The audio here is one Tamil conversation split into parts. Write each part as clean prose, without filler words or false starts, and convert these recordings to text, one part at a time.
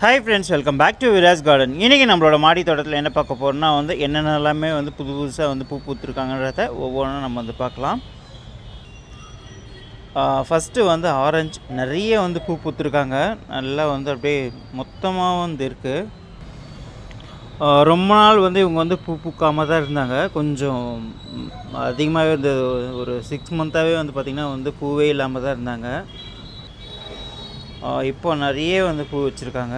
Hi friends, welcome back to விராஸ் கார்டன். இன்றைக்கி நம்மளோட மாடி தோட்டத்தில் என்ன பார்க்க போகிறோம்னா என்னென்னலாமே புதுசாக பூ பூத்துருக்காங்கன்றத ஒவ்வொன்றும் நம்ம பார்க்கலாம். ஃபஸ்ட்டு ஆரஞ்சு நிறைய பூ பூத்துருக்காங்க. நல்லா அப்படியே மொத்தமாக இருக்குது. ரொம்ப நாள் இவங்க பூ பூக்காமல் தான் இருந்தாங்க. கொஞ்சம் அதிகமாகவே ஒரு 6 மந்த்தாகவே பார்த்திங்கன்னா பூவே இல்லாமல் தான் இருந்தாங்க. இப்போ நிறைய பூ வச்சுருக்காங்க.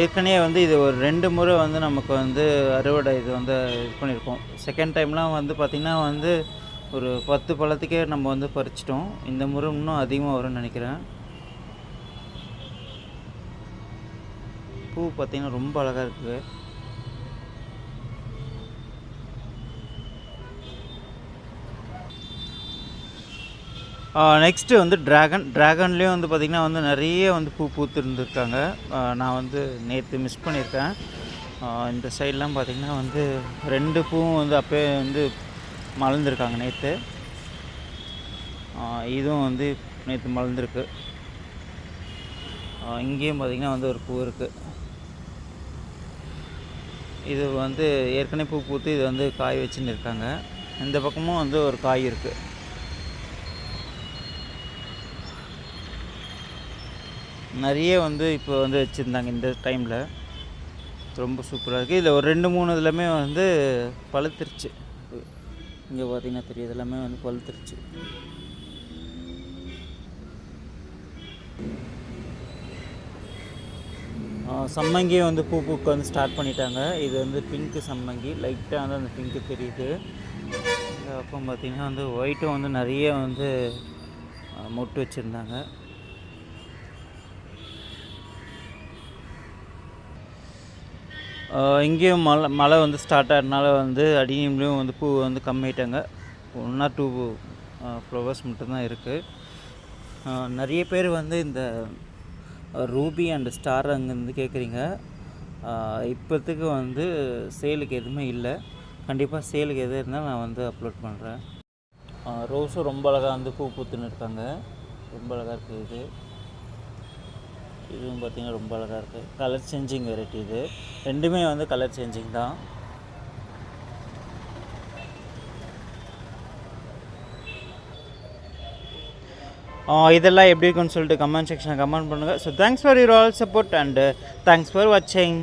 ஏற்கனவே இது ஒரு 2 முறை நமக்கு அறுவடை இது பண்ணியிருக்கோம். செகண்ட் டைம்லாம் பார்த்திங்கன்னா ஒரு 10 பழத்துக்கே நம்ம பறிச்சிட்டோம். இந்த முறை இன்னும் அதிகமாக வரும்னு நினைக்கிறேன். பூ பார்த்திங்கன்னா ரொம்ப அழகாக இருக்குது. நெக்ஸ்ட்டு ட்ராகன்லேயும் பார்த்திங்கன்னா நிறைய பூ பூத்துருந்துருக்காங்க. நான் நேற்று மிஸ் பண்ணியிருக்கேன். இந்த சைட்லாம் பார்த்திங்கன்னா 2 பூவும் அப்போயே மலர்ந்துருக்காங்க நேற்று. இதுவும் நேற்று மலர்ந்துருக்கு. இங்கேயும் பார்த்திங்கன்னா ஒரு பூ இருக்குது. இது ஏற்கனவே பூ பூத்து இது காய் வச்சுன்னு இருக்காங்க. இந்த பக்கமும் ஒரு காய் இருக்குது. நிறைய இப்போ வச்சுருந்தாங்க. இந்த டைமில் ரொம்ப சூப்பராக இருக்குது. இதில் ஒரு 2-3 இதுலையுமே பழுத்துருச்சு. இங்கே பார்த்திங்கன்னா தெரியுது, எல்லாமே பழுத்துருச்சு. சம்மங்கியும் பூ பூக்க ஸ்டார்ட் பண்ணிட்டாங்க. இது பிங்க்கு சம்மங்கி. லைட்டாக அந்த பிங்க்கு தெரியுது. அப்போ பார்த்திங்கன்னா ஒயிட்டும் நிறைய மொட்டு வச்சுருந்தாங்க. இங்கேயும் மழை ஸ்டார்ட் ஆகிறதுனால அடினியம்லேயும் பூ கம்மியாயிட்டாங்க. 1 or 2 ஃப்ளவர்ஸ் மட்டும்தான் இருக்குது. நிறைய பேர் இந்த ரூபி அண்ட் ஸ்டார் அங்கேருந்து கேட்குறீங்க. இப்போத்துக்கு சேலுக்கு எதுவுமே இல்லை. கண்டிப்பாக சேலுக்கு எது இருந்தால் நான் அப்லோட் பண்ணுறேன். ரோஸும் ரொம்ப அழகாக பூ பூத்துன்னு இருக்காங்க. ரொம்ப அழகாக இருக்குது. இதுவும் பார்த்திங்கன்னா ரொம்ப அழகாக இருக்குது. Colour changing variety. இது ரெண்டுமே கலர் சேஞ்சிங் தான். இதெல்லாம் எப்படி இருக்குன்னு சொல்லிட்டு கமெண்ட் செக்ஷனில் கமெண்ட் பண்ணுங்கள். So thanks for your all support and thanks for வாட்சிங்.